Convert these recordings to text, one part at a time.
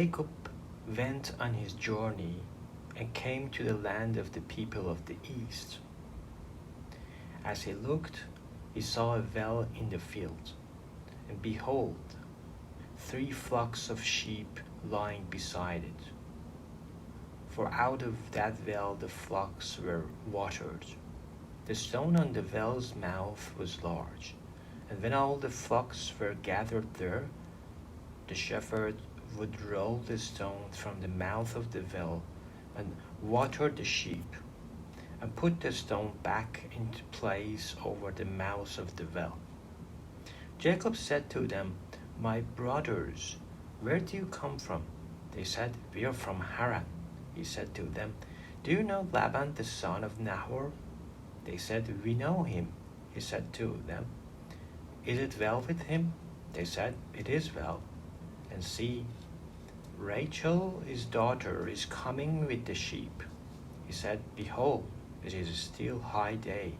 Jacob went on his journey and came to the land of the people of the east. As he looked, he saw a well in the field, and behold, 3 flocks of sheep lying beside it. For out of that well the flocks were watered. The stone on the well's mouth was large, and when all the flocks were gathered there, the shepherd would roll the stone from the mouth of the well and water the sheep, and put the stone back into place over the mouth of the well. Jacob said to them, "My brothers, where do you come from?" They said, "We are from Haran." He said to them, "Do you know Laban the son of Nahor?" They said, "We know him." He said to them, "Is it well with him?" They said, "It is well." And see, Rachel, his daughter, is coming with the sheep. He said, "Behold, it is still high day.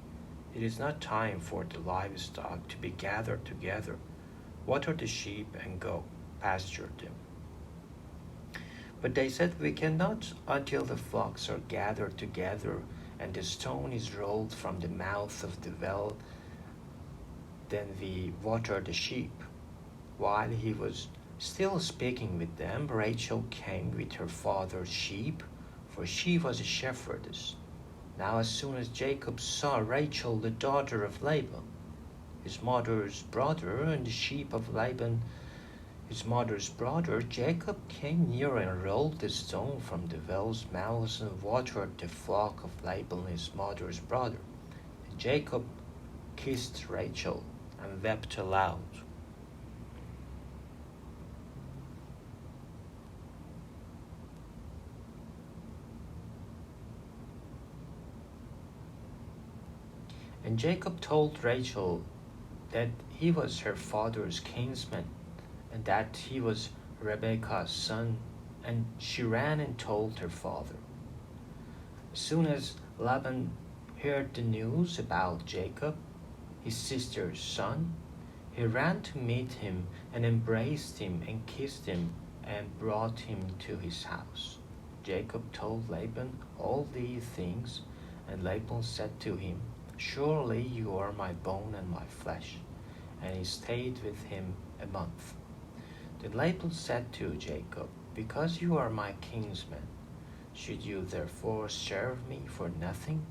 It is not time for the livestock to be gathered together. Water the sheep and go pasture them." But they said, "We cannot until the flocks are gathered together and the stone is rolled from the mouth of the well. Then we water the sheep." While he was still speaking with them, Rachel came with her father's sheep, for she was a shepherdess. Now as soon as Jacob saw Rachel, the daughter of Laban, his mother's brother, and the sheep of Laban, his mother's brother, Jacob came near and rolled the stone from the well's mouth and watered the flock of Laban, his mother's brother. And Jacob kissed Rachel and wept aloud. And Jacob told Rachel that he was her father's kinsman, and that he was Rebekah's son, and she ran and told her father. As soon as Laban heard the news about Jacob, his sister's son, he ran to meet him and embraced him and kissed him and brought him to his house. Jacob told Laban all these things, and Laban said to him, "Surely you are my bone and my flesh." And he stayed with him a month. Then Laban said to Jacob, "Because you are my kinsman, should you therefore serve me for nothing?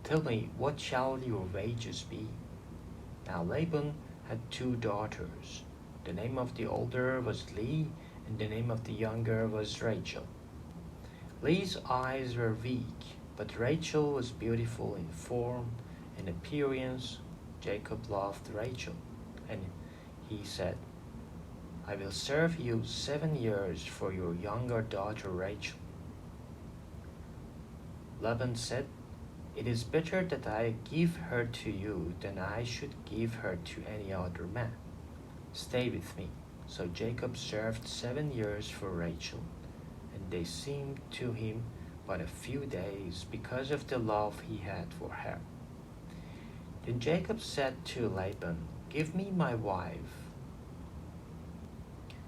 Tell me, what shall your wages be?" Now Laban had 2 daughters. The name of the older was Leah, and the name of the younger was Rachel. Leah's eyes were weak, but Rachel was beautiful in form and appearance. Jacob loved Rachel, and he said, "I will serve you 7 years for your younger daughter Rachel." Laban said, "It is better that I give her to you than I should give her to any other man. Stay with me." So Jacob served 7 years for Rachel, and they seemed to him but a few days because of the love he had for her. Then Jacob said to Laban, "Give me my wife,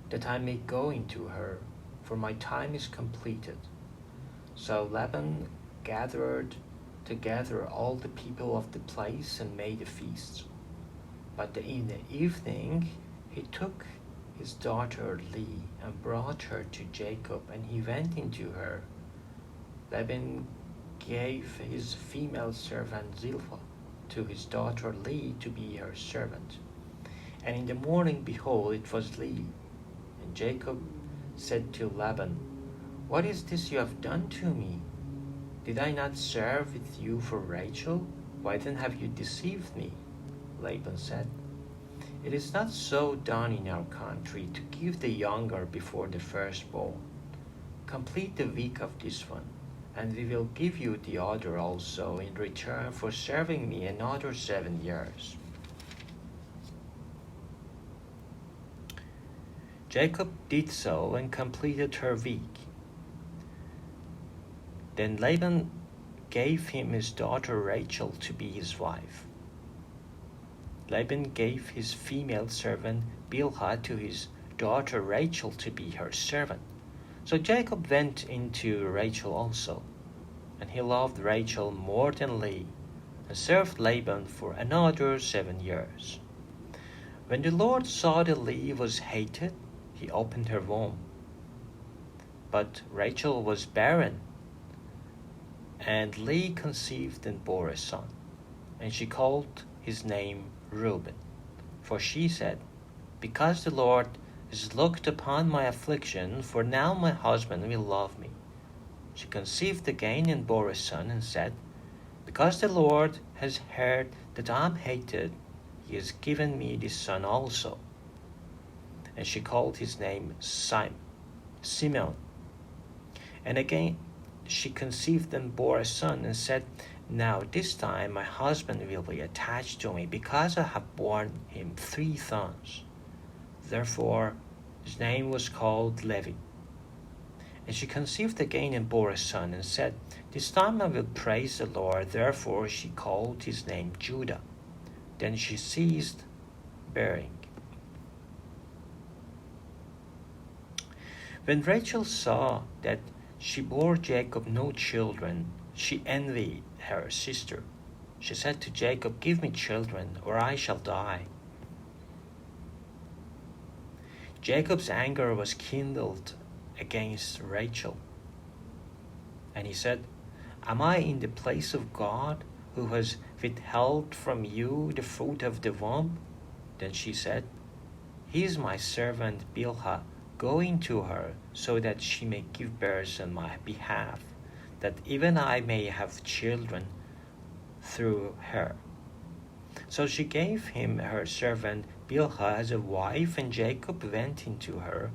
that I may go into her, for my time is completed." So Laban gathered together all the people of the place and made a feast. But in the evening he took his daughter Leah and brought her to Jacob, and he went into her. Laban gave his female servant Zilpah to his daughter Leah to be her servant. And in the morning, behold, it was Leah. And Jacob said to Laban, "What is this you have done to me? Did I not serve with you for Rachel? Why then have you deceived me?" Laban said, "It is not so done in our country to give the younger before the firstborn. Complete the week of this one, and we will give you the other also in return for serving me another 7 years." Jacob did so and completed her week. Then Laban gave him his daughter Rachel to be his wife. Laban gave his female servant Bilhah to his daughter Rachel to be her servant. So Jacob went into Rachel also, and he loved Rachel more than Leah, and served Laban for another 7 years. When the Lord saw that Leah was hated, he opened her womb. But Rachel was barren, and Leah conceived and bore a son, and she called his name Reuben. For she said, Because the Lord has looked upon my affliction, for now my husband will love me. She conceived again and bore a son, and said, Because the Lord has heard that I am hated, he has given me this son also. And she called his name Simeon. And again she conceived and bore a son, and said, Now this time my husband will be attached to me, because I have borne him 3 sons. Therefore his name was called Levi. And she conceived again and bore a son, and said, This time I will praise the Lord. Therefore she called his name Judah. Then she ceased bearing. When Rachel saw that she bore Jacob no children, she envied her sister. She said to Jacob, Give me children, or I shall die. Jacob's anger was kindled against Rachel, and he said, Am I in the place of God, who has withheld from you the fruit of the womb? Then she said, He is my servant Bilhah. Go in to her, so that she may give birth on my behalf, that even I may have children through her. So she gave him her servant Bilhah as a wife, and Jacob went into her,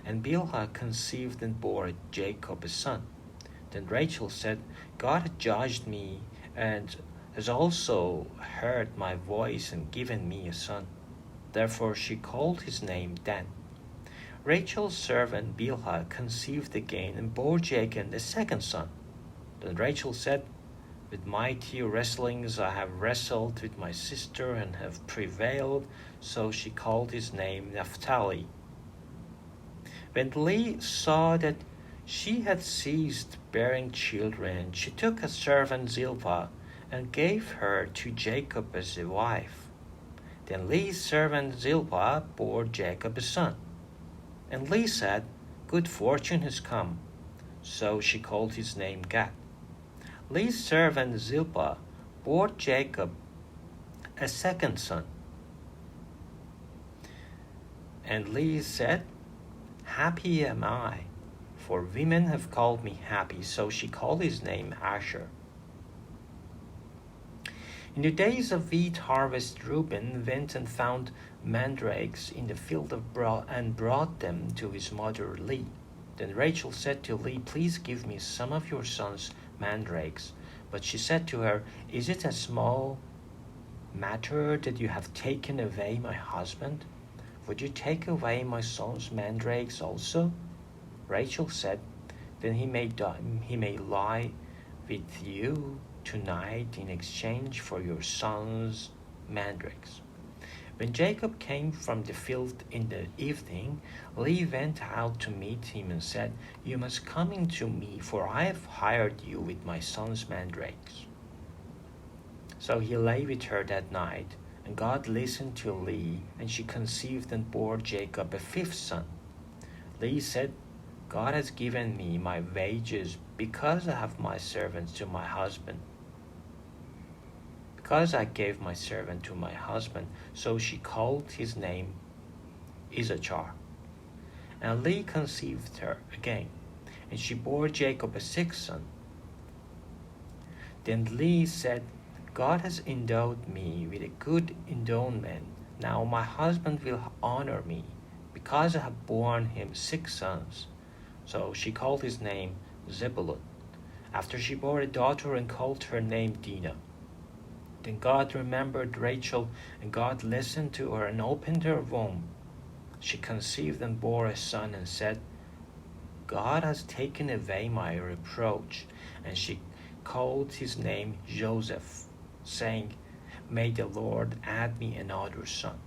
and Bilhah conceived and bore Jacob a son. Then Rachel said, God has judged me, and has also heard my voice, and given me a son. Therefore she called his name Dan. Rachel's servant Bilhah conceived again, and bore Jacob a second son. Then Rachel said, With mighty wrestlings I have wrestled with my sister, and have prevailed. So she called his name Naphtali. When Leah saw that she had ceased bearing children, she took a servant Zilpah, and gave her to Jacob as a wife. Then Leah's servant Zilpah bore Jacob a son. And Leah said, Good fortune has come. So she called his name Gad. Leah's servant Zilpah bore Jacob a second son. And Leah said, Happy am I, for women have called me happy. So she called his name Asher. In the days of wheat harvest, Reuben went and found mandrakes in the field and brought them to his mother Leah. Then Rachel said to Leah, Please give me some of your son's mandrakes. But she said to her, Is it a small matter that you have taken away my husband? Would you take away my son's mandrakes also? Rachel said, Then he may lie with you tonight in exchange for your son's mandrakes. When Jacob came from the field in the evening, Leah went out to meet him and said, You must come in to me, for I have hired you with my son's mandrakes. So he lay with her that night, and God listened to Leah, and she conceived and bore Jacob a 5th son. Leah said, God has given me my wages, because I have my servants to my husband. Because I gave my servant to my husband. So she called his name Issachar. And Leah conceived her again, and she bore Jacob a 6th son. Then Leah said, God has endowed me with a good endowment. Now my husband will honor me, because I have borne him 6 sons. So she called his name Zebulun. After she bore a daughter, and called her name Dinah. Then God remembered Rachel, and God listened to her and opened her womb. She conceived and bore a son, and said, God has taken away my reproach. And she called his name Joseph, saying, May the Lord add me another son.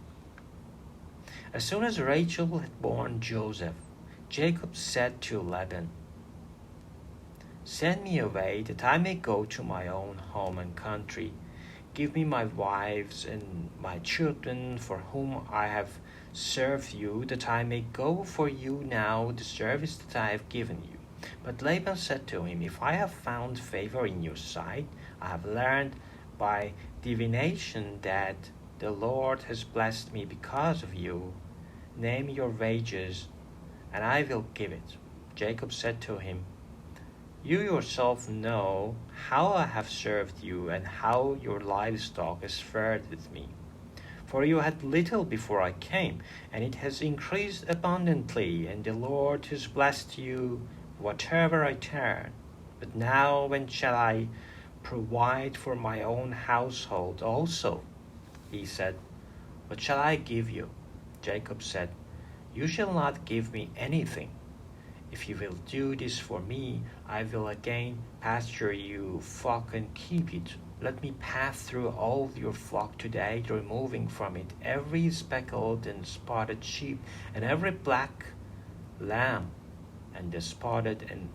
As soon as Rachel had borne Joseph, Jacob said to Laban, "Send me away that I may go to my own home and country. Give me my wives and my children for whom I have served you, that I may go for you now the service that I have given you." But Laban said to him, "If I have found favor in your sight, I have learned by divination that the Lord has blessed me because of you. Name your wages, and I will give it." Jacob said to him, "You yourself know how I have served you and how your livestock has fared with me. For you had little before I came, and it has increased abundantly, and the Lord has blessed you whatever I turn. But now when shall I provide for my own household also?" He said, "What shall I give you?" Jacob said, "You shall not give me anything. If you will do this for me, I will again pasture your flock and keep it. Let me pass through all your flock today, removing from it every speckled and spotted sheep, and every black lamb, and the spotted and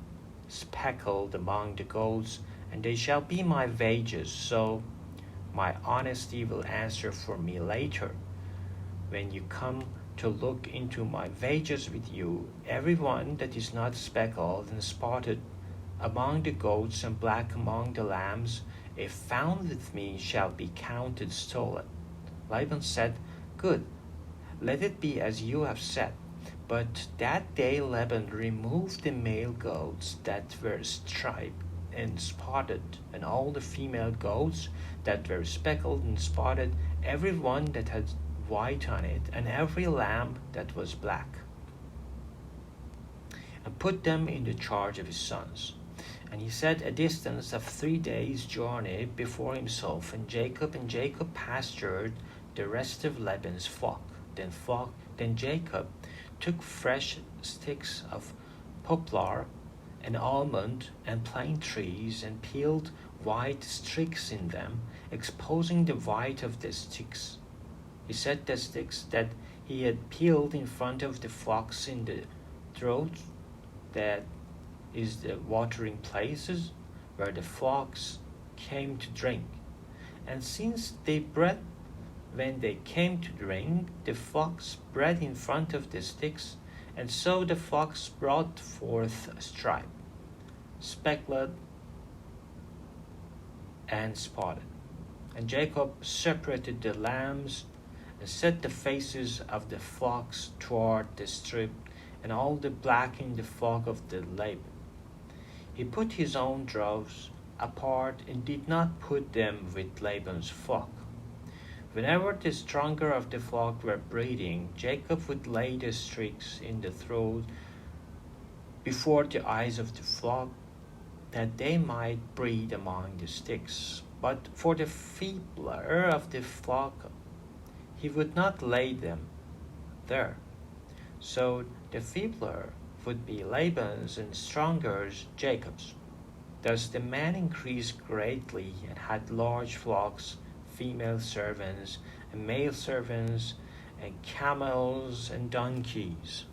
speckled among the goats, and they shall be my wages, so my honesty will answer for me later. When you come to look into my wages with you, every one that is not speckled and spotted among the goats and black among the lambs, if found with me, shall be counted stolen." Laban said, "Good, let it be as you have said." But that day Laban removed the male goats that were striped and spotted, and all the female goats that were speckled and spotted, every one that had white on it, and every lamb that was black, and put them in the charge of his sons. And he set a distance of 3 days' journey before himself and Jacob pastured the rest of Laban's flock. Then Jacob took fresh sticks of poplar and almond and plane trees, and peeled white streaks in them, exposing the white of the sticks. He set the sticks that he had peeled in front of the flocks in the drought, that is the watering places where the flocks came to drink. And since they bred when they came to drink, the flocks bred in front of the sticks, and so the flocks brought forth striped, speckled, and spotted. And Jacob separated the lambs and set the faces of the flocks toward the strip, and all the black in the flock of the Laban. He put his own droves apart and did not put them with Laban's flock. Whenever the stronger of the flock were breeding, Jacob would lay the streaks in the throat before the eyes of the flock, that they might breed among the sticks. But for the feebler of the flock, he would not lay them there. So the feebler would be Laban's, and strongers Jacob's. Thus the man increased greatly and had large flocks, female servants and male servants, and camels and donkeys.